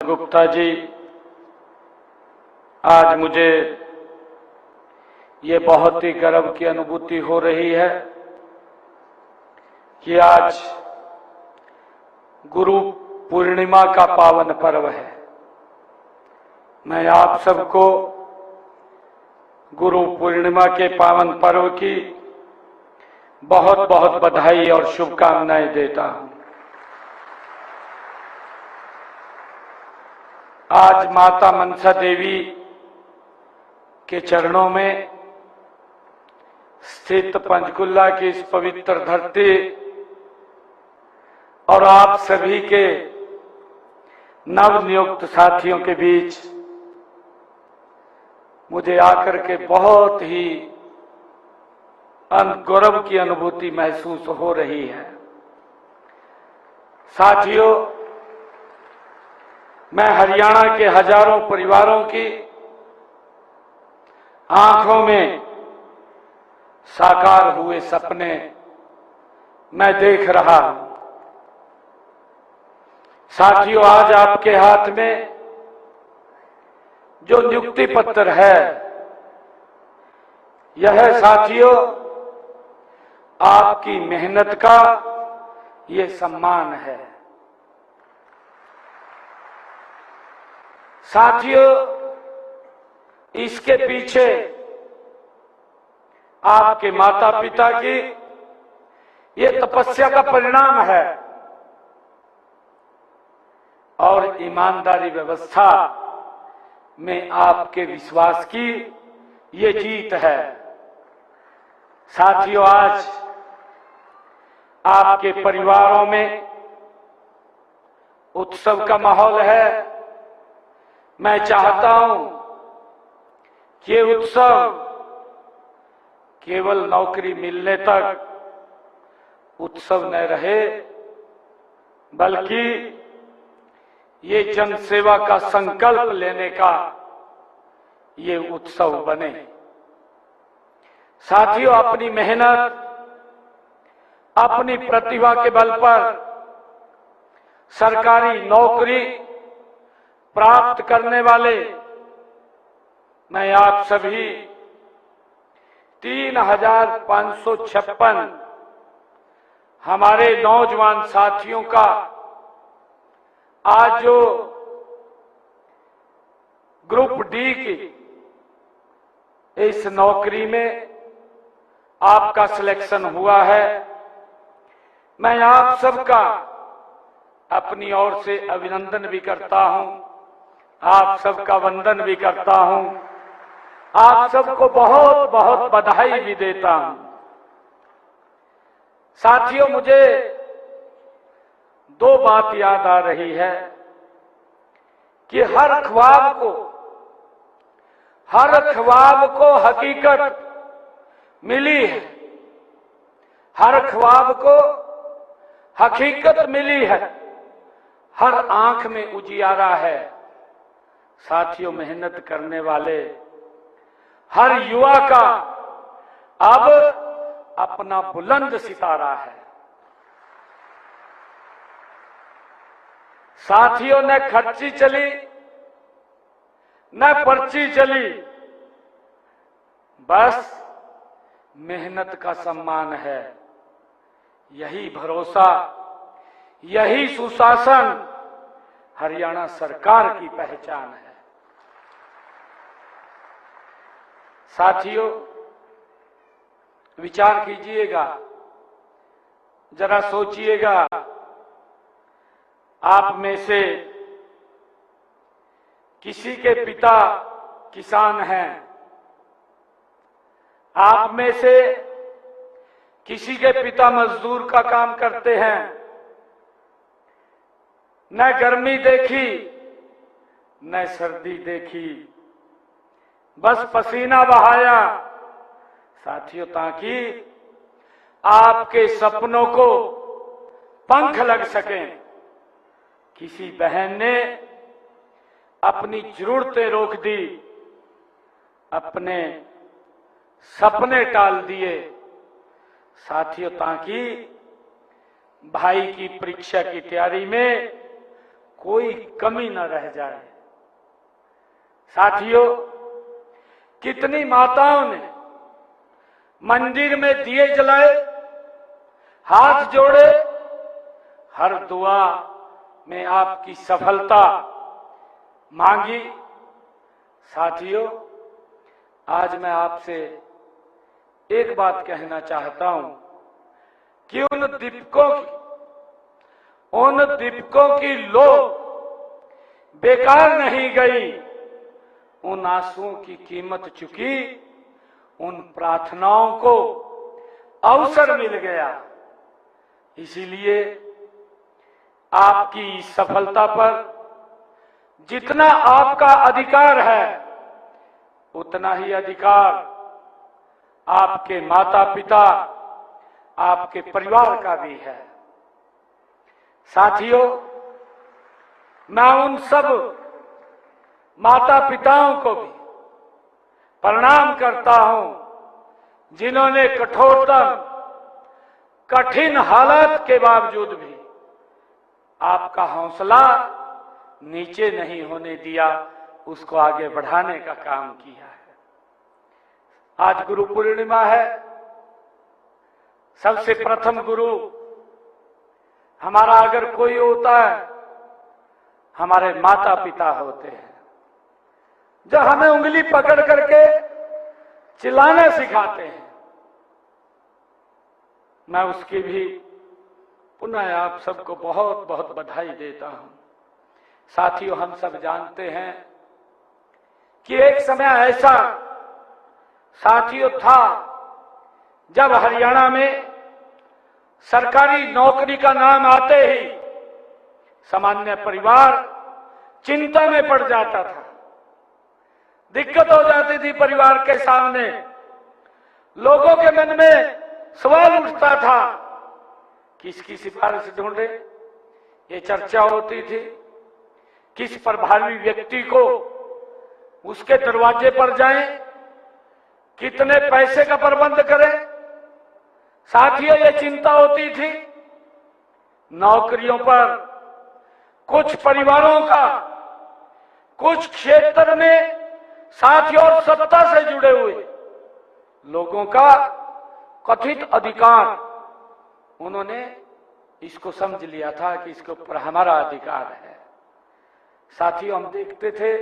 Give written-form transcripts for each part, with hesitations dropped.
गुप्ता जी, आज मुझे ये बहुत ही गर्व की अनुभूति हो रही है कि आज गुरु पूर्णिमा का पावन पर्व है। मैं आप सबको गुरु पूर्णिमा के पावन पर्व की बहुत बहुत बधाई और शुभकामनाएं देता हूं। आज माता मनसा देवी के चरणों में स्थित पंचकुला की इस पवित्र धरती और आप सभी के नवनियुक्त साथियों के बीच मुझे आकर के बहुत ही गौरव की अनुभूति महसूस हो रही है। साथियों, मैं हरियाणा के हजारों परिवारों की आंखों में साकार हुए सपने मैं देख रहा हूं। साथियों, आज आपके हाथ में जो नियुक्ति पत्र है, यह साथियों आपकी मेहनत का ये सम्मान है। साथियों, इसके पीछे आपके माता पिता की ये तपस्या का परिणाम है और ईमानदारी व्यवस्था में आपके विश्वास की ये जीत है। साथियों, आज आपके परिवारों में उत्सव का माहौल है। मैं चाहता हूं कि ये उत्सव केवल नौकरी मिलने तक उत्सव न रहे, बल्कि ये जनसेवा का संकल्प लेने का ये उत्सव बने। साथियों, अपनी मेहनत, अपनी प्रतिभा के बल पर सरकारी नौकरी प्राप्त करने वाले मैं आप सभी 3,556 हमारे नौजवान साथियों का आज जो ग्रुप डी की इस नौकरी में आपका सिलेक्शन हुआ है, मैं आप सबका अपनी ओर से अभिनंदन भी करता हूं, आप सबका वंदन भी करता हूं, आप सबको बहुत बहुत बधाई भी देता हूं। साथियों, मुझे दो बात याद आ रही है कि हर ख्वाब को हकीकत मिली है, हर ख्वाब को हकीकत मिली है, हर आंख में उजियारा है। साथियों, मेहनत करने वाले हर युवा का अब अपना बुलंद सितारा है। साथियों, न खर्ची चली न पर्ची चली, बस मेहनत का सम्मान है। यही भरोसा, यही सुशासन हरियाणा सरकार की पहचान है। साथियों, विचार कीजिएगा, जरा सोचिएगा, आप में से किसी के पिता किसान हैं, आप में से किसी के पिता मजदूर का काम करते हैं, न गर्मी देखी न सर्दी देखी, बस पसीना बहाया। साथियों, ताकि आपके सपनों को पंख लग सकें। किसी बहन ने अपनी जरूरतें रोक दी, अपने सपने टाल दिए। साथियों, ताकि भाई की परीक्षा की तैयारी में कोई कमी न रह जाए। साथियों, कितनी माताओं ने मंदिर में दिए जलाए, हाथ जोड़े, हर दुआ में आपकी सफलता मांगी। साथियों, आज मैं आपसे एक बात कहना चाहता हूं कि उन दीपकों की लो बेकार नहीं गई, उन आंसुओं की कीमत चुकी, उन प्रार्थनाओं को अवसर मिल गया। इसीलिए आपकी सफलता पर जितना आपका अधिकार है, उतना ही अधिकार आपके माता पिता, आपके परिवार का भी है। साथियों, मैं उन सब माता पिताओं को भी प्रणाम करता हूं जिन्होंने कठोरतम कठिन हालात के बावजूद भी आपका हौसला नीचे नहीं होने दिया, उसको आगे बढ़ाने का काम किया है। आज गुरु पूर्णिमा है। सबसे प्रथम गुरु हमारा अगर कोई होता है, हमारे माता पिता होते हैं, जो हमें उंगली पकड़ करके चिल्लाना सिखाते हैं। मैं उसकी भी पुनः आप सबको बहुत बहुत बधाई देता हूं। साथियों, हम सब जानते हैं कि एक समय ऐसा साथियों था जब हरियाणा में सरकारी नौकरी का नाम आते ही सामान्य परिवार चिंता में पड़ जाता था। दिक्कत हो जाती थी परिवार के सामने। लोगों के मन में सवाल उठता था, किसकी सिफारिश ढूंढे, ये चर्चा होती थी। किस प्रभावी व्यक्ति को उसके दरवाजे पर जाएं, कितने पैसे का प्रबंध करें। साथियों, ये चिंता होती थी। नौकरियों पर कुछ परिवारों का, कुछ क्षेत्र में साथियों और सत्ता से जुड़े हुए लोगों का कथित अधिकार, उन्होंने इसको समझ लिया था कि इसके ऊपर हमारा अधिकार है। साथियों, हम देखते थे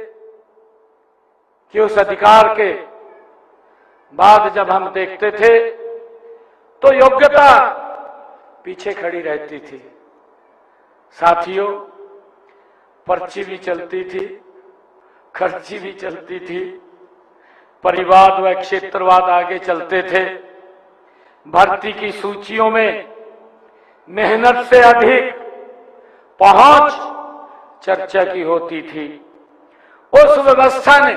कि उस अधिकार के बाद जब हम देखते थे तो योग्यता पीछे खड़ी रहती थी। साथियों, पर्ची भी चलती थी, खर्ची भी चलती थी, परिवाद व क्षेत्रवाद आगे चलते थे। भर्ती की सूचियों में मेहनत से अधिक पहुंच चर्चा की होती थी। उस व्यवस्था ने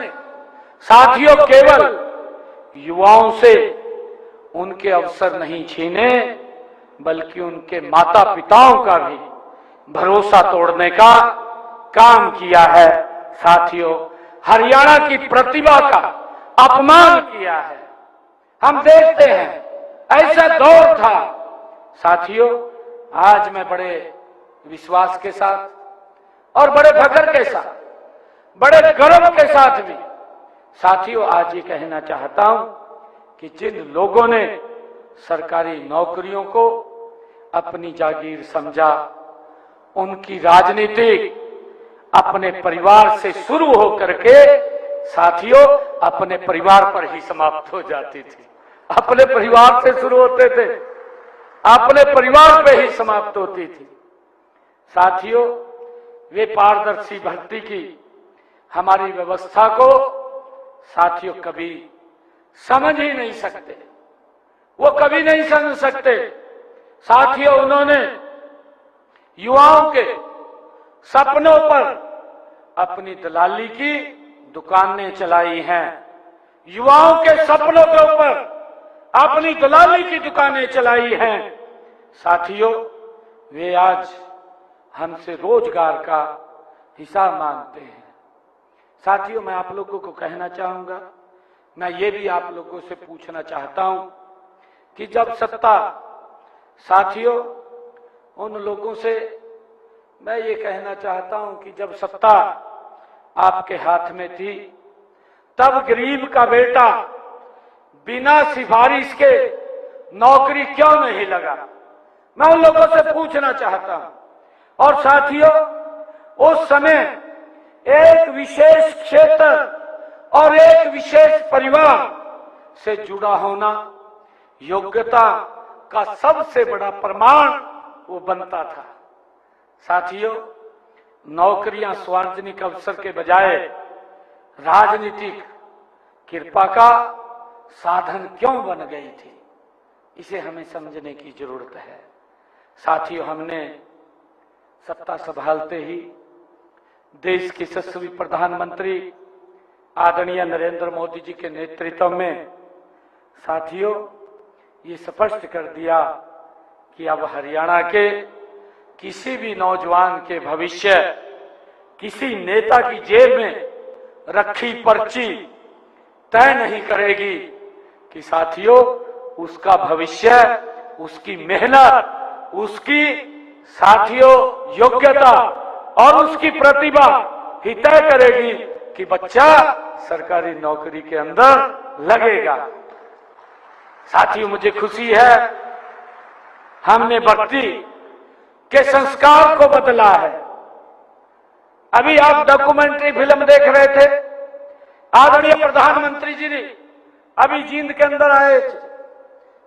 साथियों केवल युवाओं से उनके अवसर नहीं छीने, बल्कि उनके माता पिताओं का भी भरोसा तोड़ने का काम किया है। साथियों, हरियाणा की प्रतिभा का अपमान किया है। हम देखते हैं ऐसा दौर था। साथियों, आज मैं बड़े विश्वास के साथ और बड़े फख्र के साथ, बड़े गर्व के साथ भी साथियों आज ये कहना चाहता हूं कि जिन लोगों ने सरकारी नौकरियों को अपनी जागीर समझा, उनकी राजनीति अपने परिवार से शुरू होकर के साथियों अपने परिवार पर ही समाप्त हो जाती थी। अपने परिवार से शुरू होते थे, अपने परिवार पे ही समाप्त होती थी। साथियों, वे पारदर्शी भर्ती की हमारी व्यवस्था को साथियों कभी समझ ही नहीं सकते, वो कभी नहीं समझ सकते। साथियों, उन्होंने युवाओं के सपनों पर अपनी दलाली की दुकानें चलाई हैं। युवाओं के सपनों के ऊपर अपनी दलाली की दुकानें चलाई हैं। साथियों, वे आज हमसे रोजगार का हिसाब मांगते हैं। साथियों, मैं आप लोगों को कहना चाहूंगा, मैं ये भी आप लोगों से पूछना चाहता हूं कि जब सत्ता साथियों उन लोगों से मैं ये कहना चाहता हूं कि जब सत्ता आपके हाथ में थी तब गरीब का बेटा बिना सिफारिश के नौकरी क्यों नहीं लगा? मैं उन लोगों से पूछना चाहता हूं। और साथियों, उस समय एक विशेष क्षेत्र और एक विशेष परिवार से जुड़ा होना योग्यता का सबसे बड़ा प्रमाण वो बनता था। साथियों, नौकरियां सार्वजनिक अवसर के बजाय राजनीतिक कृपा का साधन क्यों बन गई थी, इसे हमें समझने की जरूरत है। साथियों, हमने सत्ता संभालते ही देश के यशस्वी प्रधानमंत्री आदरणीय नरेंद्र मोदी जी के नेतृत्व में साथियों ये स्पष्ट कर दिया कि अब हरियाणा के किसी भी नौजवान के भविष्य किसी नेता की जेब में रखी पर्ची तय नहीं करेगी कि साथियों उसका भविष्य, उसकी मेहनत, उसकी साथियों योग्यता और उसकी प्रतिभा ही तय करेगी कि बच्चा सरकारी नौकरी के अंदर लगेगा। साथियों, मुझे खुशी है हमने भर्ती के संस्कार को बदला है। अभी आप डॉक्यूमेंट्री फिल्म देख रहे थे, आदरणीय प्रधानमंत्री जी ने अभी जींद के अंदर आए थे,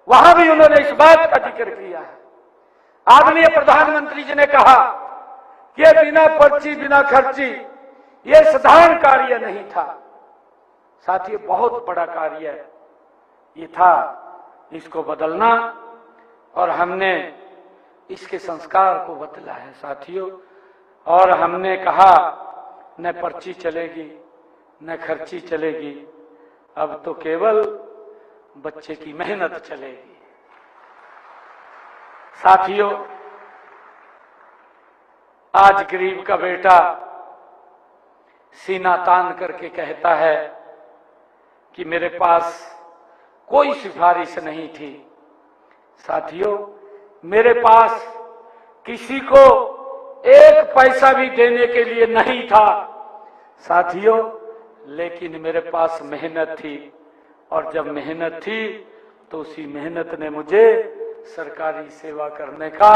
वहां भी उन्होंने इस बात का जिक्र किया है। आदरणीय प्रधानमंत्री जी ने कहा कि बिना पर्ची बिना खर्ची ये साधारण कार्य नहीं था। साथियों, बहुत बड़ा कार्य ये था, इसको बदलना, और हमने इसके संस्कार को बदला है साथियों। और हमने कहा न पर्ची चलेगी न खर्ची चलेगी, अब तो केवल बच्चे की मेहनत चलेगी। साथियों, आज गरीब का बेटा सीना तान करके कहता है कि मेरे पास कोई सिफारिश नहीं थी। साथियों, मेरे पास किसी को एक पैसा भी देने के लिए नहीं था साथियों, लेकिन मेरे पास मेहनत थी, और जब मेहनत थी तो उसी मेहनत ने मुझे सरकारी सेवा करने का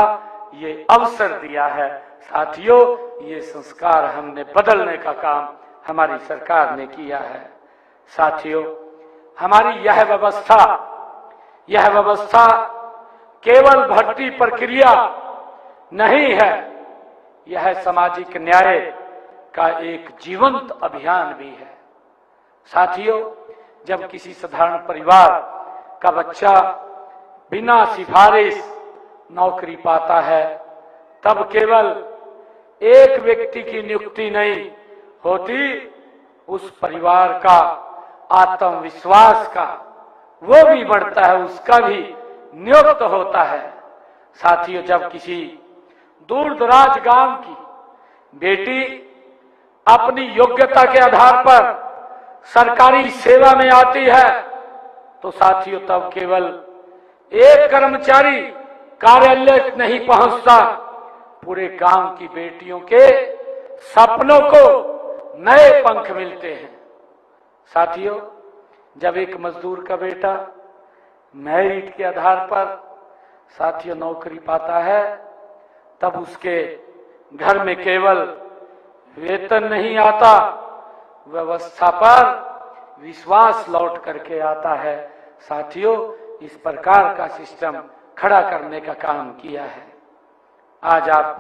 ये अवसर दिया है। साथियों, ये संस्कार हमने बदलने का काम हमारी सरकार ने किया है। साथियों, हमारी यह व्यवस्था केवल भर्ती प्रक्रिया नहीं है, यह सामाजिक न्याय का एक जीवंत अभियान भी है। साथियों, जब किसी साधारण परिवार का बच्चा बिना सिफारिश नौकरी पाता है, तब केवल एक व्यक्ति की नियुक्ति नहीं होती, उस परिवार का आत्मविश्वास का वो भी बढ़ता है, उसका भी नियुक्त होता है। साथियों, जब किसी दूर दराज गांव की बेटी अपनी योग्यता के आधार पर सरकारी सेवा में आती है, तो साथियों तब केवल एक कर्मचारी कार्यालय नहीं पहुंचता, पूरे गांव की बेटियों के सपनों को नए पंख मिलते हैं। साथियों, जब एक मजदूर का बेटा मेरिट के आधार पर साथियों नौकरी पाता है, तब उसके घर में केवल वेतन नहीं आता, व्यवस्था पर विश्वास लौट करके आता है। साथियों, इस प्रकार का सिस्टम खड़ा करने का काम किया है। आज आप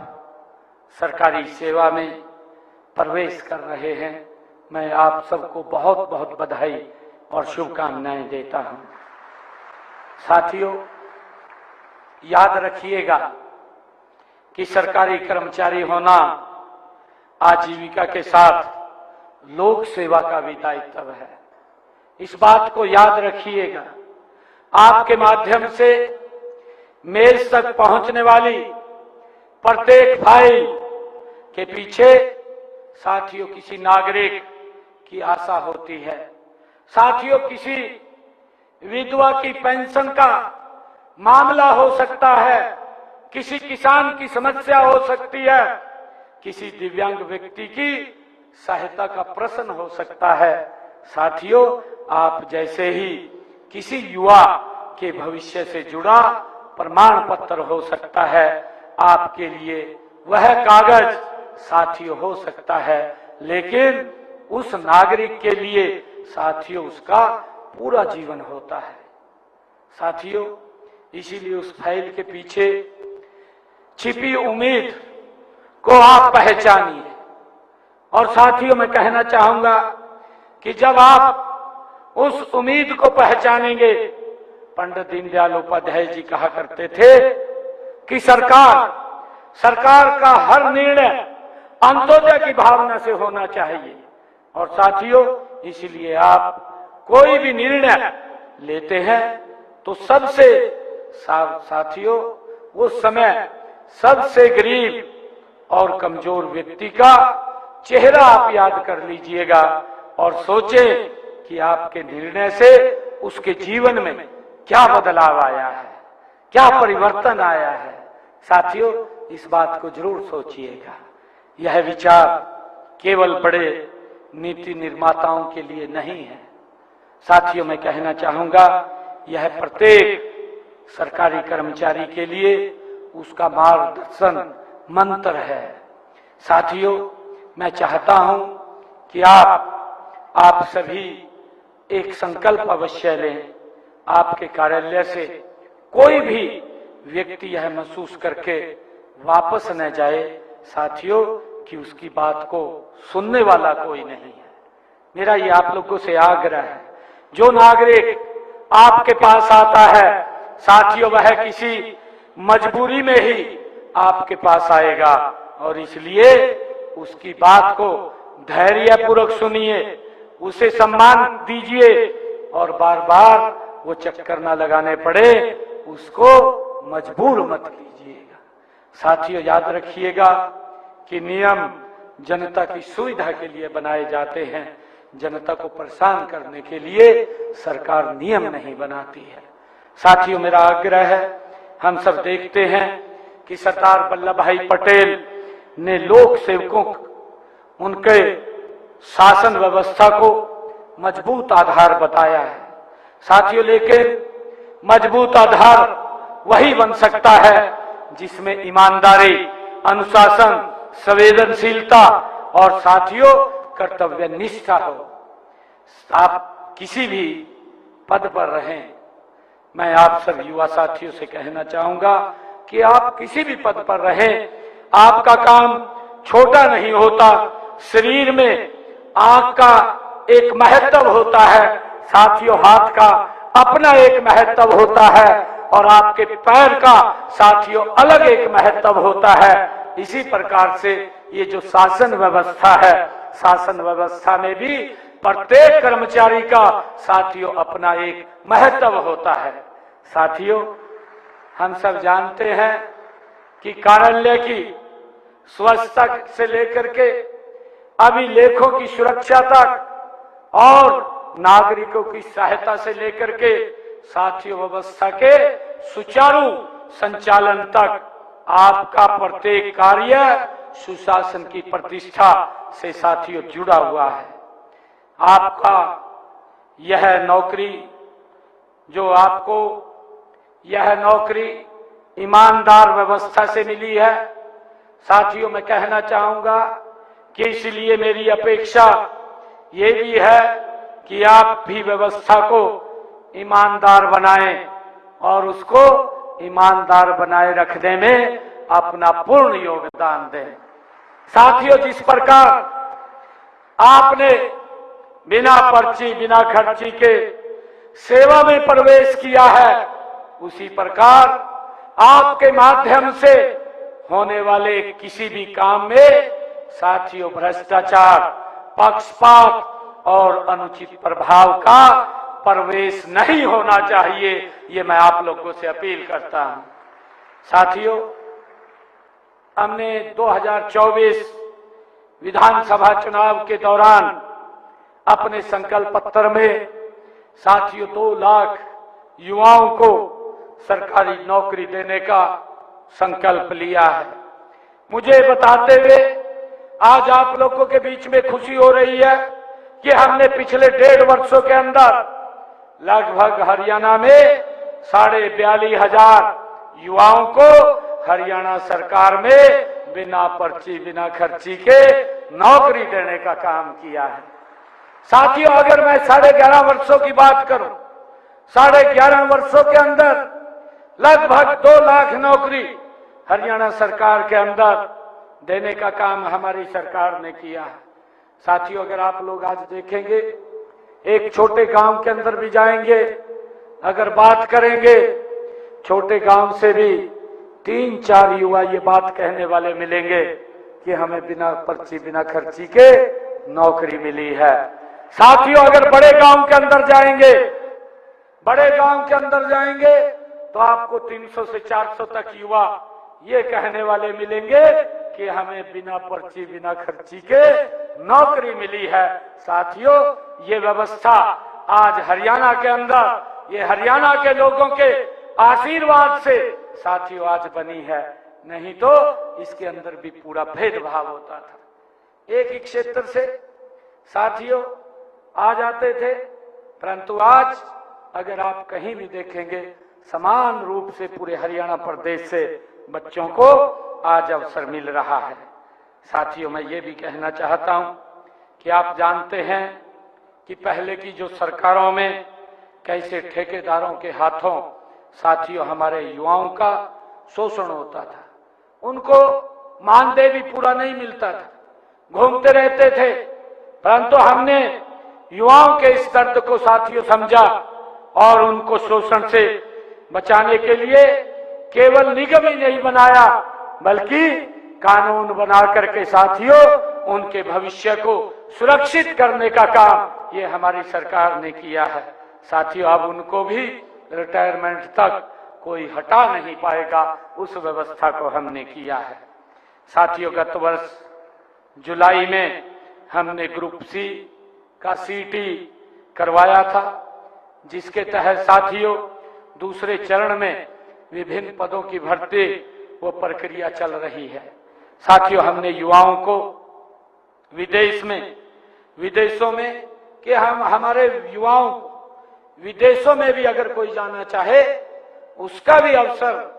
सरकारी सेवा में प्रवेश कर रहे हैं, मैं आप सबको बहुत बहुत बधाई और शुभकामनाएं देता हूं। साथियों, याद रखिएगा कि सरकारी कर्मचारी होना आजीविका के साथ लोक सेवा का भी दायित्व है। इस बात को याद रखिएगा। आपके माध्यम से मेज तक पहुंचने वाली प्रत्येक फाइल के पीछे साथियों किसी नागरिक की आशा होती है। साथियों, किसी विधवा की पेंशन का मामला हो सकता है, किसी किसान की समस्या हो सकती है, किसी दिव्यांग व्यक्ति की सहायता का प्रश्न हो सकता है। साथियों, आप जैसे ही किसी युवा के भविष्य से जुड़ा प्रमाण पत्र हो सकता है, आपके लिए वह कागज साथियों हो सकता है, लेकिन उस नागरिक के लिए साथियों उसका पूरा जीवन होता है। साथियों, इसीलिए उस फाइल के पीछे छिपी उम्मीद को आप पहचानिए। और साथियों, मैं कहना चाहूंगा कि जब आप उस उम्मीद को पहचानेंगे, पंडित दीनदयाल उपाध्याय जी कहा करते थे कि सरकार का हर निर्णय अंत्योदय की भावना से होना चाहिए। और साथियों, इसलिए आप कोई भी निर्णय लेते हैं तो सबसे साथियों उस समय सबसे गरीब और कमजोर व्यक्ति का चेहरा आप याद कर लीजिएगा और सोचें कि आपके निर्णय से उसके जीवन में क्या बदलाव आया है, क्या परिवर्तन आया है। साथियों, इस बात को जरूर सोचिएगा। यह विचार केवल बड़े नीति निर्माताओं के लिए नहीं है। साथियों, मैं कहना चाहूंगा, यह प्रत्येक सरकारी कर्मचारी के लिए उसका मार्गदर्शन मंत्र है। साथियों, मैं चाहता हूं कि आप सभी एक संकल्प अवश्य लें। आपके कार्यालय से कोई भी व्यक्ति यह महसूस करके वापस न जाए साथियों कि उसकी बात को सुनने वाला कोई नहीं है। मेरा ये आप लोगों से आग्रह है, जो नागरिक आपके पास आता है साथियों, वह किसी मजबूरी में ही आपके पास आएगा और इसलिए उसकी बात को धैर्यपूर्वक सुनिए, उसे सम्मान दीजिए और बार बार वो चक्कर ना लगाने पड़े उसको मजबूर मत कीजिएगा। साथियों, याद रखिएगा कि नियम जनता की सुविधा के लिए बनाए जाते हैं, जनता को परेशान करने के लिए सरकार नियम नहीं बनाती है। साथियों, मेरा आग्रह है, हम सब देखते हैं कि सरदार वल्लभ भाई पटेल ने लोक सेवकों उनके शासन व्यवस्था को मजबूत आधार बताया है। साथियों, लेकिन मजबूत आधार वही बन सकता है जिसमें ईमानदारी, अनुशासन, संवेदनशीलता और साथियों कर्तव्य निष्ठा हो। आप किसी भी पद पर रहें, मैं आप सब युवा साथियों से कहना चाहूंगा कि आप किसी भी पद पर रहें, आपका काम छोटा नहीं होता। शरीर में आंख का एक महत्व होता है साथियों, हाथ का अपना एक महत्व होता है और आपके पैर का साथियों अलग एक महत्व होता है। इसी प्रकार से ये जो शासन व्यवस्था है, शासन व्यवस्था में भी प्रत्येक कर्मचारी का साथियों अपना एक महत्व होता है। साथियों, हम सब जानते हैं कि कार्यालय की स्वच्छता से लेकर के अभिलेखों की सुरक्षा तक और नागरिकों की सहायता से लेकर के साथियों व्यवस्था के सुचारू संचालन तक आपका प्रत्येक कार्य सुशासन की प्रतिष्ठा से साथियों जुड़ा हुआ है। आपका यह नौकरी जो आपको यह नौकरी ईमानदार व्यवस्था से मिली है। साथियों, मैं कहना चाहूंगा कि इसलिए मेरी अपेक्षा ये भी है कि आप भी व्यवस्था को ईमानदार बनाएं और उसको ईमानदार बनाए रखने में अपना पूर्ण योगदान दें। साथियों, जिस प्रकार आपने बिना पर्ची बिना खर्ची के सेवा में प्रवेश किया है, उसी प्रकार आपके माध्यम से होने वाले किसी भी काम में साथियों भ्रष्टाचार, पक्षपात और अनुचित प्रभाव का प्रवेश नहीं होना चाहिए। ये मैं आप लोगों से अपील करता हूं। साथियों, हमने 2024 विधानसभा चुनाव के दौरान अपने संकल्प पत्र में साथियों 2 लाख युवाओं को सरकारी नौकरी देने का संकल्प लिया है। मुझे बताते हुए आज आप लोगों के बीच में खुशी हो रही है कि हमने पिछले 1.5 वर्षों के अंदर लगभग हरियाणा में 42,500 युवाओं को हरियाणा सरकार में बिना पर्ची बिना खर्ची के नौकरी देने का काम किया है। साथियों, अगर मैं 11.5 वर्षों की बात करूं, 11.5 वर्षों के अंदर लगभग 2 लाख नौकरी हरियाणा सरकार के अंदर देने का काम हमारी सरकार ने किया है। साथियों, अगर आप लोग आज देखेंगे, एक छोटे गांव के अंदर भी जाएंगे, अगर बात करेंगे, छोटे गांव से भी 3-4 युवा ये बात कहने वाले मिलेंगे कि हमें बिना पर्ची बिना खर्ची के नौकरी मिली है। साथियों, अगर बड़े गांव के अंदर जाएंगे, तो आपको 300 से 400 तक युवा ये कहने वाले मिलेंगे कि हमें बिना पर्ची बिना खर्ची के नौकरी मिली है। साथियों, ये व्यवस्था आज हरियाणा के अंदर, ये हरियाणा के लोगों के आशीर्वाद से साथियों आज बनी है, नहीं तो इसके अंदर भी पूरा भेदभाव होता था। एक ही क्षेत्र से साथियों आ जाते थे, परंतु आज अगर आप कहीं भी देखेंगे, समान रूप से पूरे हरियाणा प्रदेश से बच्चों को आज अवसर मिल रहा है। साथियों, मैं ये भी कहना चाहता हूं कि आप जानते हैं कि पहले की जो सरकारों में कैसे ठेकेदारों के हाथों साथियों हमारे युवाओं का शोषण होता था, उनको मानदेय भी पूरा नहीं मिलता था, घूमते रहते थे। परंतु हमने युवाओं के इस दर्द को साथियों समझा और उनको शोषण से बचाने के लिए केवल निगम ही नहीं बनाया, बल्कि कानून बना करके साथियों उनके भविष्य को सुरक्षित करने का काम ये हमारी सरकार ने किया है। साथियों, अब उनको भी रिटायरमेंट तक कोई हटा नहीं पाएगा, उस व्यवस्था को हमने किया है। साथियों, गत वर्ष जुलाई में हमने ग्रुप सी का सीटी करवाया था, जिसके तहत साथियों दूसरे चरण में विभिन्न पदों की भर्ती वो प्रक्रिया चल रही है। साथियों, हमने युवाओं को विदेशों में कि हम हमारे युवाओं को विदेशों में भी अगर कोई जाना चाहे, उसका भी अवसर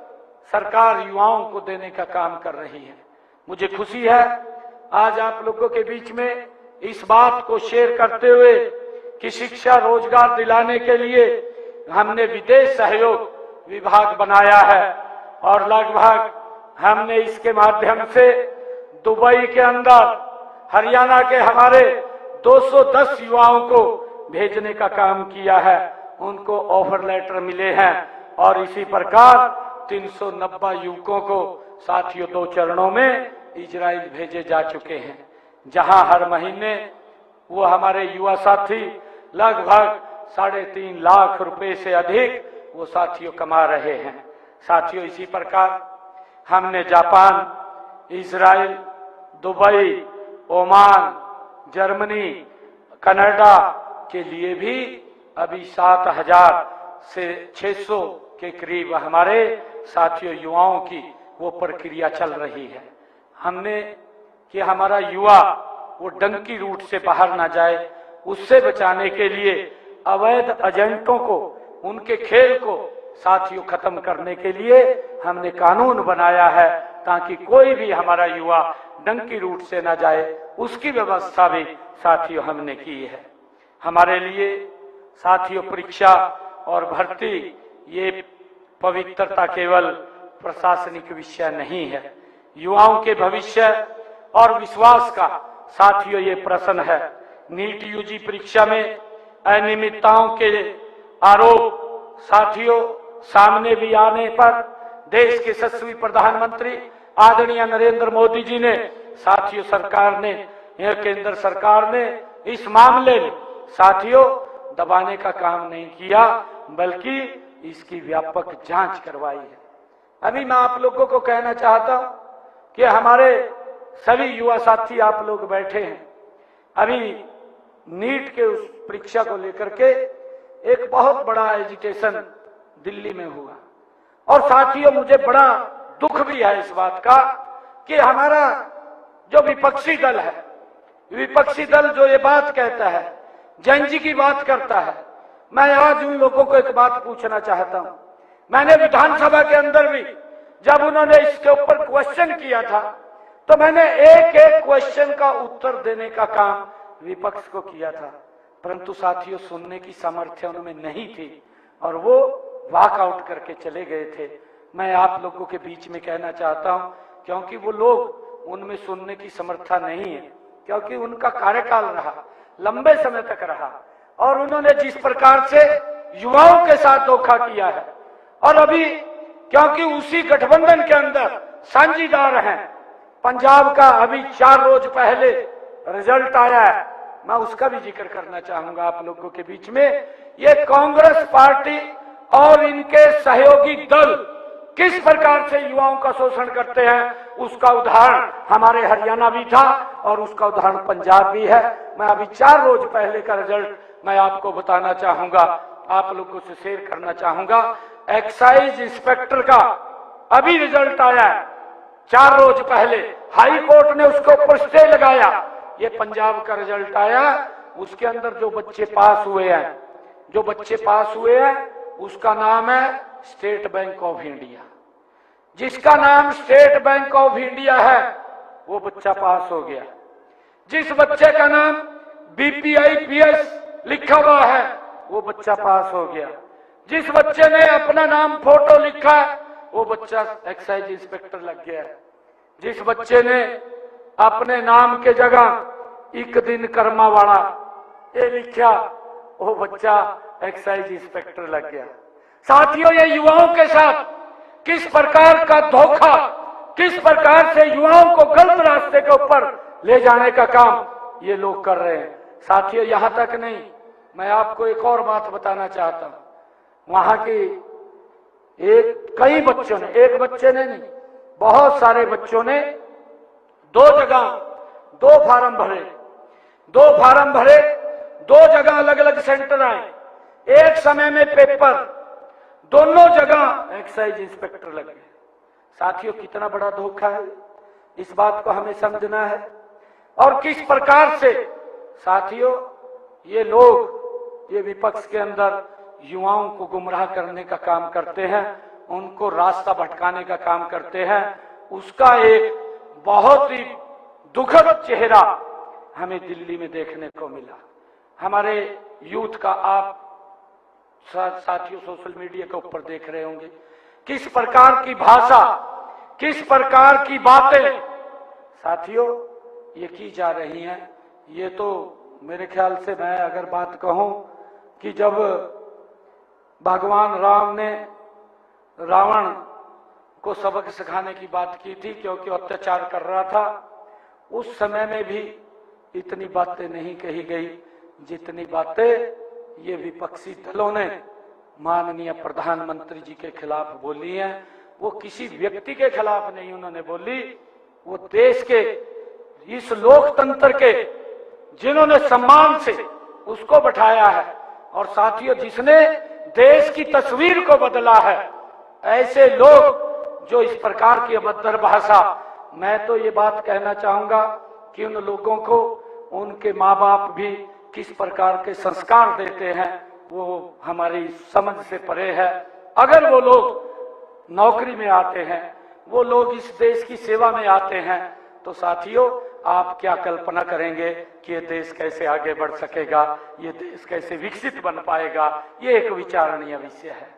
सरकार युवाओं को देने का काम कर रही है। मुझे खुशी है आज आप लोगों के बीच में इस बात को शेयर करते हुए कि शिक्षा रोजगार दिलाने के लिए हमने विदेश सहयोग विभाग बनाया है और लगभग हमने इसके माध्यम से दुबई के अंदर हरियाणा के हमारे 210 युवाओं को भेजने का काम किया है। उनको ऑफर लेटर मिले हैं और इसी प्रकार 390 युवकों को साथियों 2 चरणों में इजराइल भेजे जा चुके हैं, जहां हर महीने वो हमारे युवा साथी लगभग 3.5 लाख रुपए से अधिक वो साथियों कमा रहे हैं। साथियों, इसी प्रकार हमने Japan, Israel, Dubai, Oman, Germany, Canada के लिए भी अभी 7,000 से 600 के करीब हमारे साथियों युवाओं की वो प्रक्रिया चल रही है। हमने कि हमारा युवा वो डंकी रूट से बाहर ना जाए, उससे बचाने के लिए अवैध एजेंटों को, उनके खेल को साथियों खत्म करने के लिए हमने कानून बनाया है, ताकि कोई भी हमारा युवा डंकी रूट से ना जाए, उसकी व्यवस्था भी साथियों हमने की है। हमारे लिए साथियों परीक्षा और भर्ती ये पवित्रता केवल प्रशासनिक विषय नहीं है, युवाओं के भविष्य और विश्वास का साथियों ये प्रश्न है। नीट यूजी परीक्षा में अनियमितताओं के आरोप साथियों सामने भी आने पर देश के यशस्वी प्रधानमंत्री आदरणीय नरेंद्र मोदी जी ने साथियों केंद्र सरकार ने इस मामले में साथियों दबाने का काम नहीं किया, बल्कि इसकी व्यापक जांच करवाई है। अभी मैं आप लोगों को कहना चाहता हूं कि हमारे सभी युवा साथी आप लोग बैठे हैं, अभी नीट के उस परीक्षा को लेकर के एक बहुत बड़ा एजिटेशन दिल्ली में हुआ और साथियों मुझे बड़ा दुख भी है इस बात का कि हमारा जो विपक्षी दल है, विपक्षी दल जो ये बात कहता है, जैन की बात करता है, मैं आज उन लोगों को एक बात पूछना चाहता हूं। मैंने विधानसभा के अंदर भी जब उन्होंने इसके ऊपर क्वेश्चन किया था तो मैंने एक एक क्वेश्चन का उत्तर देने का काम विपक्ष को किया था, परंतु साथियों सुनने की सामर्थ्य उनमें नहीं थी और वो वॉकआउट करके चले गए थे। मैं आप लोगों के बीच में कहना चाहता हूं, क्योंकि वो लोग उनमें सुनने की समर्था नहीं है, क्योंकि उनका कार्यकाल रहा, लंबे समय तक रहा और उन्होंने जिस प्रकार से युवाओं के साथ धोखा किया है, और अभी क्योंकि उसी गठबंधन के अंदर साझीदार हैं, पंजाब का अभी 4 रोज पहले रिजल्ट आया है, मैं उसका भी जिक्र करना चाहूंगा आप लोगों के बीच में। ये कांग्रेस पार्टी और इनके सहयोगी दल किस प्रकार से युवाओं का शोषण करते हैं, उसका उदाहरण हमारे हरियाणा भी था और उसका उदाहरण पंजाब भी है। मैं अभी 4 रोज पहले का रिजल्ट मैं आपको बताना चाहूंगा, आप लोगों से शेयर करना चाहूंगा। एक्साइज इंस्पेक्टर का अभी रिजल्ट आया है 4 रोज पहले, हाई कोर्ट ने उसके ऊपर स्टे लगाया। ये पंजाब का रिजल्ट आया, उसके अंदर जो बच्चे पास हुए हैं, जो बच्चे पास हुए हैं उसका नाम है स्टेट बैंक ऑफ इंडिया। जिसका नाम स्टेट बैंक ऑफ इंडिया है वो बच्चा पास हो गया। जिस बच्चे का नाम BPIPS लिखा हुआ है वो बच्चा पास हो गया। जिस बच्चे ने अपना नाम फोटो लिखा है वो बच्चा एक्साइज इंस्पेक्टर लग गया है। जिस बच्चे ने अपने नाम के जगह एक दिन कर्मावाड़ा ये लिखा वो बच्चा एक्साइज इंस्पेक्टर लग गया। साथियों, ये युवाओं के साथ किस प्रकार का धोखा, किस प्रकार से युवाओं को गलत रास्ते के ऊपर ले जाने का काम ये लोग कर रहे हैं। साथियों, यहां तक नहीं, मैं आपको एक और बात बताना चाहता हूं। वहां की कई बच्चों ने, एक बच्चे ने नहीं, बहुत सारे बच्चों ने 2 जगह 2 फार्म भरे, 2 फार्म भरे, 2 जगह अलग अलग सेंटर आए, एक समय में पेपर, दोनों जगह एक्साइज इंस्पेक्टर लग गए। साथियों, कितना बड़ा धोखा है, इस बात को हमें समझना है। और किस प्रकार से साथियों ये लोग, ये विपक्ष के अंदर युवाओं को गुमराह करने का काम करते हैं, उनको रास्ता भटकाने का काम करते हैं, उसका एक बहुत ही दुखद चेहरा हमें दिल्ली में देखने को मिला। हमारे यूथ का आप साथियों सोशल मीडिया के ऊपर देख रहे होंगे किस प्रकार की भाषा, किस प्रकार की बातें साथियों ये की जा रही हैं। ये तो मेरे ख्याल से मैं अगर बात कहूं कि जब भगवान राम ने रावण को सबक सिखाने की बात की थी क्योंकि अत्याचार कर रहा था, उस समय में भी इतनी बातें नहीं कही गई जितनी बातें ये विपक्षी दलों ने माननीय प्रधानमंत्री जी के खिलाफ बोली हैं। वो किसी व्यक्ति के खिलाफ नहीं उन्होंने बोली, वो देश के इस लोकतंत्र के जिन्होंने सम्मान से उसको बैठाया है और साथियों जिसने देश की तस्वीर को बदला है, ऐसे लोग जो इस प्रकार की अभद्र भाषा, मैं तो ये बात कहना चाहूंगा कि उन लोगों को उनके माँ बाप भी किस प्रकार के संस्कार देते हैं वो हमारी समझ से परे है। अगर वो लोग नौकरी में आते हैं, वो लोग इस देश की सेवा में आते हैं, तो साथियों आप क्या कल्पना करेंगे कि ये देश कैसे आगे बढ़ सकेगा, ये देश कैसे विकसित बन पाएगा। ये एक विचारणीय विषय है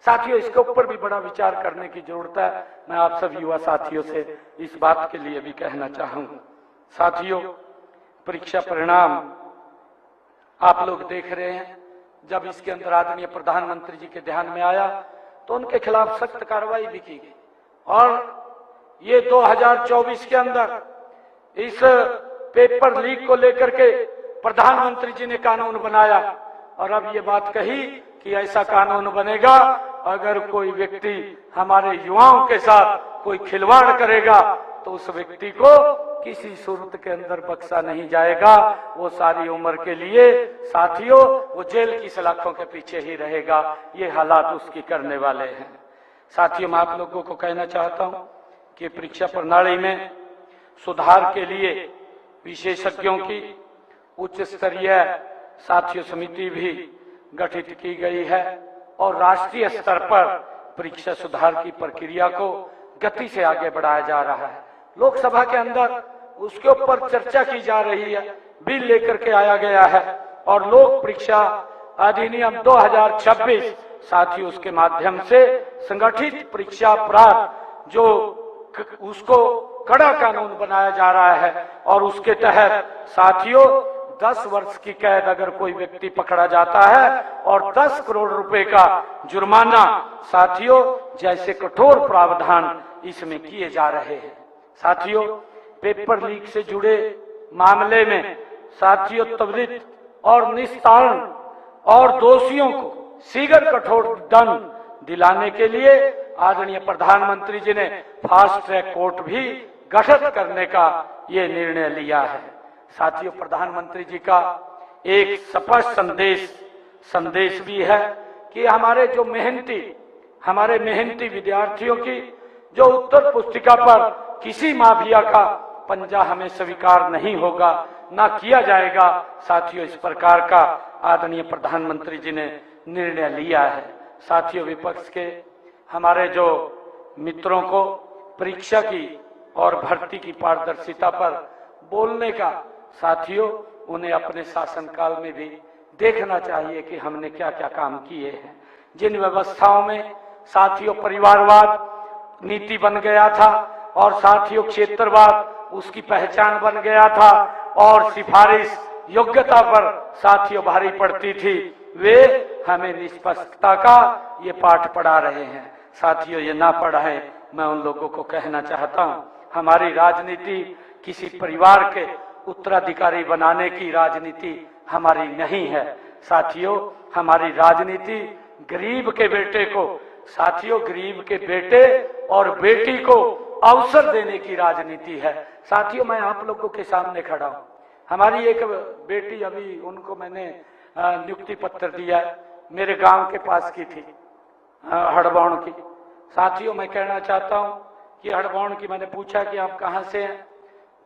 साथियों, इसके ऊपर भी बड़ा विचार करने की जरूरत है। मैं आप सब युवा साथियों से इस बात के लिए भी कहना चाहूंगा। साथियों, परीक्षा परिणाम आप लोग देख रहे हैं, जब इसके अंदर आदरणीय प्रधानमंत्री जी के ध्यान में आया तो उनके खिलाफ सख्त कार्रवाई भी की गई और ये 2024 के अंदर इस पेपर लीक को लेकर के प्रधानमंत्री जी ने कानून बनाया और अब ये बात कही कि ऐसा कानून बनेगा अगर कोई व्यक्ति हमारे युवाओं के साथ कोई खिलवाड़ करेगा तो उस व्यक्ति को किसी सूरत के अंदर बख्शा नहीं जाएगा, वो सारी उम्र के लिए साथियों वो जेल की सलाखों के पीछे ही रहेगा। ये हालात उसकी करने वाले हैं। साथियों, मैं आप लोगों को कहना चाहता हूं कि परीक्षा प्रणाली में सुधार के लिए विशेषज्ञों की उच्च स्तरीय साथियों समिति भी गठित की गई है और राष्ट्रीय स्तर पर परीक्षा सुधार की प्रक्रिया को गति से आगे बढ़ाया जा रहा है। लोकसभा के अंदर उसके ऊपर चर्चा की जा रही है, बिल लेकर के आया गया है और लोक परीक्षा अधिनियम 2026 साथियों उसके माध्यम से संगठित परीक्षा अपराध जो उसको कड़ा कानून बनाया जा रहा है और उसके तहत साथियों 10 वर्ष की कैद अगर कोई व्यक्ति पकड़ा जाता है और 10 करोड़ रुपए का जुर्माना साथियों जैसे कठोर प्रावधान इसमें किए जा रहे हैं। साथियों पेपर लीक से जुड़े मामले में साथियों त्वरित और निस्तारण और दोषियों को शीघ्र कठोर दंड दिलाने के लिए आदरणीय प्रधानमंत्री जी ने फास्ट ट्रैक कोर्ट भी गठित करने का ये निर्णय लिया है। साथियों प्रधानमंत्री जी का एक स्पष्ट संदेश भी है कि हमारे मेहनती विद्यार्थियों की जो उत्तर पुस्तिका पर किसी माफिया का पंजा हमें स्वीकार नहीं होगा, ना किया जाएगा। साथियों इस प्रकार का आदरणीय प्रधानमंत्री जी ने निर्णय लिया है। साथियों विपक्ष के हमारे जो मित्रों को परीक्षा की और भर्ती की पारदर्शिता पर बोलने का साथियों उन्हें अपने शासनकाल में भी देखना चाहिए कि हमने क्या क्या काम किए हैं। जिन व्यवस्थाओं में साथियों परिवारवाद नीति बन गया था और साथियों क्षेत्रवाद उसकी पहचान बन गया था और सिफारिश योग्यता पर साथियों भारी पड़ती थी, वे हमें निष्पक्षता का ये पाठ पढ़ा रहे हैं। साथियों ये ना पढ़ाएं, मैं उन लोगों को कहना चाहता हूं हमारी राजनीति किसी परिवार के उत्तराधिकारी बनाने की राजनीति हमारी नहीं है। साथियों हमारी राजनीति गरीब के बेटे को गरीब के बेटे और बेटी को अवसर देने की राजनीति है। साथियों मैं आप लोगों के सामने खड़ा हूं। हमारी एक बेटी अभी उनको मैंने नियुक्ति पत्र दिया है, मेरे गांव के पास की थी, हड़बौण की। साथियों मैं कहना चाहता हूं कि हड़बौण की मैंने पूछा कि आप कहां से हैं,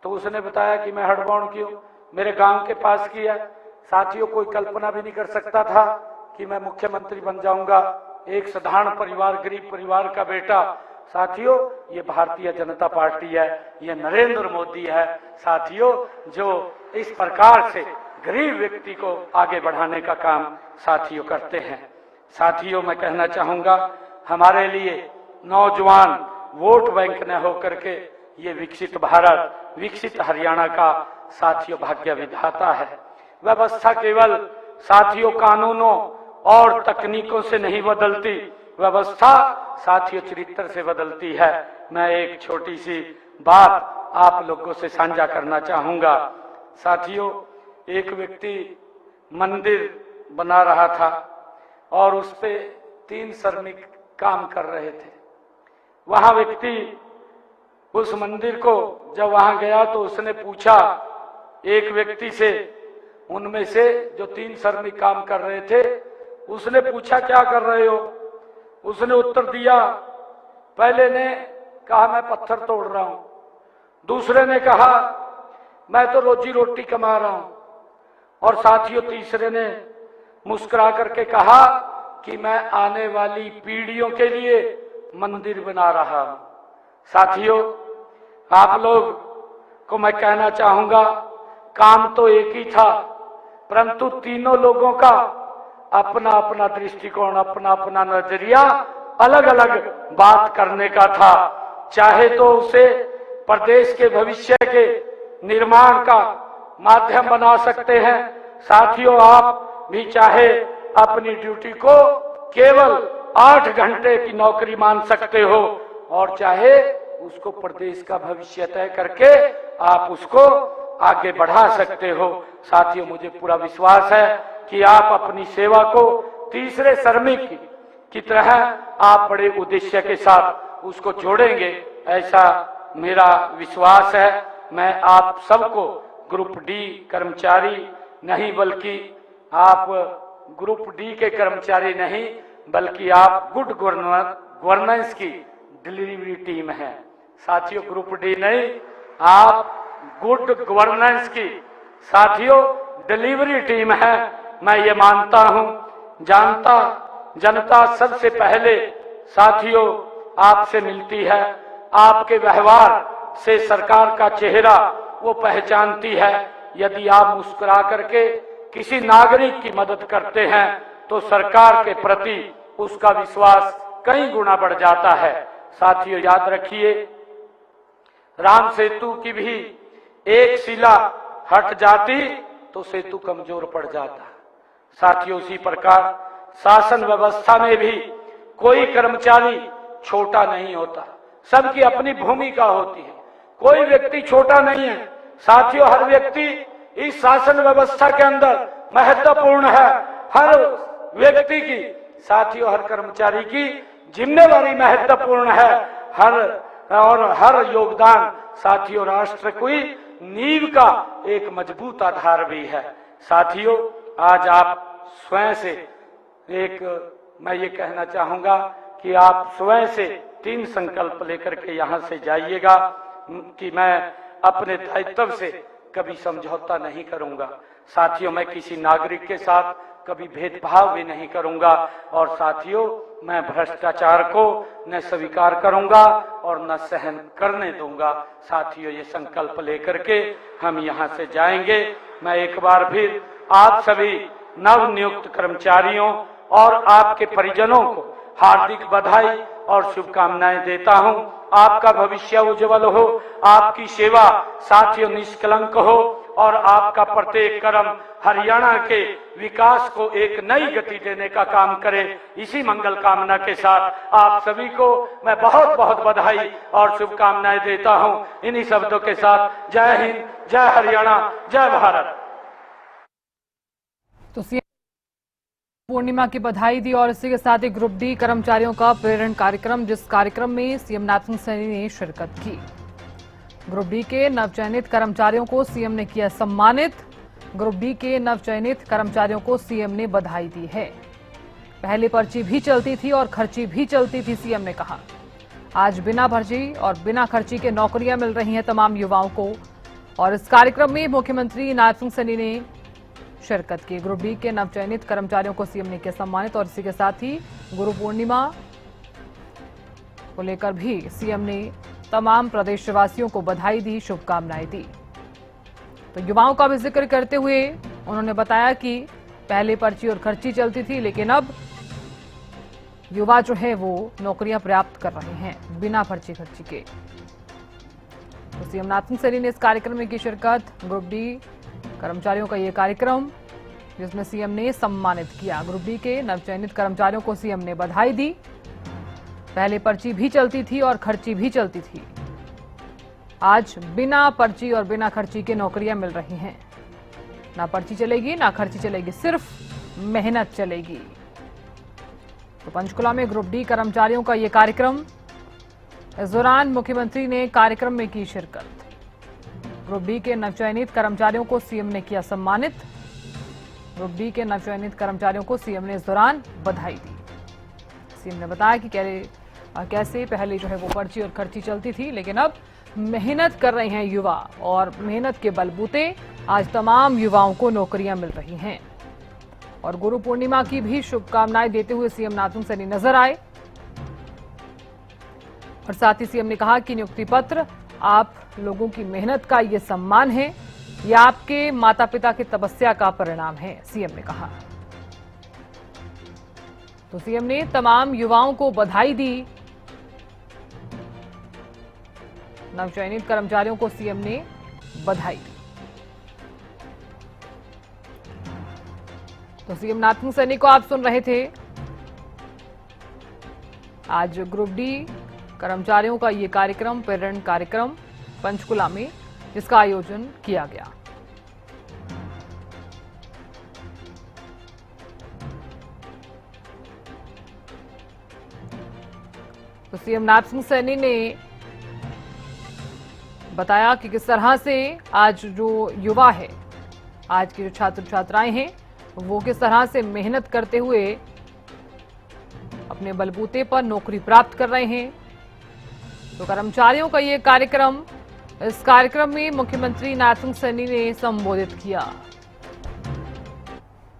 तो उसने बताया कि मैं हड़बौण की हूं, मेरे गांव के पास की है। साथियों कोई कल्पना भी नहीं कर सकता था कि मैं मुख्यमंत्री बन जाऊंगा, एक साधारण परिवार गरीब परिवार का बेटा। साथियों ये भारतीय जनता पार्टी है, ये नरेंद्र मोदी है साथियों, जो इस प्रकार से गरीब व्यक्ति को आगे बढ़ाने का काम साथियों करते हैं। साथियों मैं कहना चाहूंगा हमारे लिए नौजवान वोट बैंक न होकर के ये विकसित भारत विकसित हरियाणा का साथियों भाग्य विधाता है। व्यवस्था केवल साथियों कानूनों और तकनीकों से नहीं बदलती, व्यवस्था साथियों चरित्र से बदलती है। मैं एक छोटी सी बात आप लोगों से साझा करना चाहूंगा। साथियों एक व्यक्ति मंदिर बना रहा था और उस पे 3 श्रमिक काम कर रहे थे। वहां व्यक्ति उस मंदिर को जब वहां गया तो उसने पूछा एक व्यक्ति से, उनमें से जो 3 श्रमिक काम कर रहे थे, उसने पूछा क्या कर रहे हो? उसने उत्तर दिया, पहले ने कहा मैं पत्थर तोड़ रहा हूं, दूसरे ने कहा मैं तो रोजी रोटी कमा रहा हूं, और साथियों तीसरे ने मुस्कुरा करके कहा कि मैं आने वाली पीढ़ियों के लिए मंदिर बना रहा हूं। साथियों आप लोग को मैं कहना चाहूंगा काम तो एक ही था, परंतु तीनों लोगों का अपना अपना दृष्टिकोण अपना अपना नजरिया अलग अलग बात करने का था। चाहे तो उसे प्रदेश के भविष्य के निर्माण का माध्यम बना सकते हैं। साथियों आप भी चाहे अपनी ड्यूटी को केवल 8 घंटे की नौकरी मान सकते हो और चाहे उसको प्रदेश का भविष्य तय करके आप उसको आगे बढ़ा सकते हो। साथियों मुझे पूरा विश्वास है कि आप अपनी सेवा को तीसरे श्रमिक की तरह आप बड़े उद्देश्य के साथ उसको जोड़ेंगे, ऐसा मेरा विश्वास है। मैं आप सबको ग्रुप डी कर्मचारी नहीं बल्कि आप ग्रुप डी के कर्मचारी नहीं बल्कि आप गुड गवर्नेंस की डिलीवरी टीम है। साथियों ग्रुप डी नहीं आप गुड गवर्नेंस की साथियों डिलीवरी टीम है। मैं ये मानता हूं, जनता सबसे पहले साथियों आपसे मिलती है। आपके व्यवहार से सरकार का चेहरा वो पहचानती है। यदि आप मुस्कुरा करके किसी नागरिक की मदद करते हैं तो सरकार के प्रति उसका विश्वास कई गुना बढ़ जाता है। साथियों याद रखिए, राम सेतु की भी एक शिला हट जाती तो सेतु कमजोर पड़ जाता। साथियों इसी प्रकार शासन व्यवस्था में भी कोई कर्मचारी छोटा नहीं होता, सबकी अपनी भूमिका होती है, कोई व्यक्ति छोटा नहीं है। साथियों हर व्यक्ति इस शासन व्यवस्था के अंदर महत्वपूर्ण है। हर व्यक्ति की साथियों हर कर्मचारी की जिम्मेवारी महत्वपूर्ण है। हर योगदान साथियों राष्ट्र की नींव का एक मजबूत आधार भी है। साथियों आज आप स्वयं से मैं ये कहना चाहूंगा कि आप स्वयं से 3 संकल्प लेकर के यहां से जाइएगा कि मैं अपने दायित्व से कभी समझौता नहीं करूंगा। साथियों मैं किसी नागरिक के साथ कभी भेदभाव भी नहीं करूंगा और साथियों मैं भ्रष्टाचार को न स्वीकार करूंगा और न सहन करने दूंगा। साथियों ये संकल्प लेकर के हम यहां से जाएंगे। मैं एक बार फिर आप सभी नव नियुक्त कर्मचारियों और आपके परिजनों को हार्दिक बधाई और शुभकामनाएं देता हूं। आपका भविष्य उज्जवल हो, आपकी सेवा साथियों निष्कलंक हो और आपका प्रत्येक कर्म हरियाणा के विकास को एक नई गति देने का काम करे। इसी मंगल कामना के साथ आप सभी को मैं बहुत बहुत बधाई और शुभकामनाएं देता हूं। इन्हीं शब्दों के साथ जय हिंद, जय हरियाणा, जय भारत। तो सीएम पूर्णिमा की बधाई दी और इसी के साथ ही ग्रुप डी कर्मचारियों का प्रेरण कार्यक्रम, जिस कार्यक्रम में सीएम नाथन सैनी ने शिरकत की। ग्रुप डी के नवचयनित कर्मचारियों को सीएम ने किया सम्मानित। ग्रुप डी के नवचयनित कर्मचारियों को सीएम ने बधाई दी है। पहले पर्ची भी चलती थी और खर्ची भी चलती थी, सीएम ने कहा। आज बिना पर्ची और बिना खर्ची के नौकरियां मिल रही हैं तमाम युवाओं को। और इस कार्यक्रम में मुख्यमंत्री नाथन सैनी ने शिरकत की। ग्रुप डी के नवचयनित कर्मचारियों को सीएम ने किया सम्मानित और इसी के साथ ही गुरु पूर्णिमा को लेकर भी सीएम ने तमाम प्रदेशवासियों को बधाई दी, शुभकामनाएं दी। तो युवाओं का भी जिक्र करते हुए उन्होंने बताया कि पहले पर्ची और खर्ची चलती थी, लेकिन अब युवा जो है वो नौकरियां प्राप्त कर रहे हैं बिना पर्ची खर्ची के। तो सीएम नाथन सैनी ने इस कार्यक्रम में की शिरकत। ग्रुप डी कर्मचारियों का ये कार्यक्रम जिसमें सीएम ने सम्मानित किया। ग्रुप डी के नवचयनित कर्मचारियों को सीएम ने बधाई दी। पहले पर्ची भी चलती थी और खर्ची भी चलती थी, आज बिना पर्ची और बिना खर्ची के नौकरियां मिल रही हैं। ना पर्ची चलेगी ना खर्ची चलेगी, सिर्फ मेहनत चलेगी। तो पंचकुला में ग्रुप डी कर्मचारियों का ये कार्यक्रम, इस दौरान मुख्यमंत्री ने कार्यक्रम में की शिरकत। ग्रुप डी के नवचयनित कर्मचारियों को सीएम ने किया सम्मानित। ग्रुप डी के नवचयनित कर्मचारियों को सीएम ने इस दौरान बधाई दी। सीएम ने बताया कि कैसे पहले जो है वो पर्ची और खर्ची चलती थी, लेकिन अब मेहनत कर रहे हैं युवा और मेहनत के बलबूते आज तमाम युवाओं को नौकरियां मिल रही हैं। और गुरु पूर्णिमा की भी शुभकामनाएं देते हुए सीएम नाथन सैनी नजर आए और साथ ही सीएम ने कहा कि नियुक्ति पत्र आप लोगों की मेहनत का ये सम्मान है, ये आपके माता पिता की तपस्या का परिणाम है, सीएम ने कहा। तो सीएम ने तमाम युवाओं को बधाई दी। नवचयनित कर्मचारियों को सीएम ने बधाई दी। तो सीएम नाथन सैनी को आप सुन रहे थे। आज ग्रुप डी कर्मचारियों का ये कार्यक्रम, प्रेरण कार्यक्रम पंचकुला में, जिसका आयोजन किया गया। तो सीएम नाथन सैनी ने बताया कि किस तरह से आज जो युवा है, आज के जो छात्र छात्राएं हैं, वो किस तरह से मेहनत करते हुए अपने बलबूते पर नौकरी प्राप्त कर रहे हैं। तो कर्मचारियों का ये कार्यक्रम इस कार्यक्रम में मुख्यमंत्री नाथुंग सैनी ने संबोधित किया।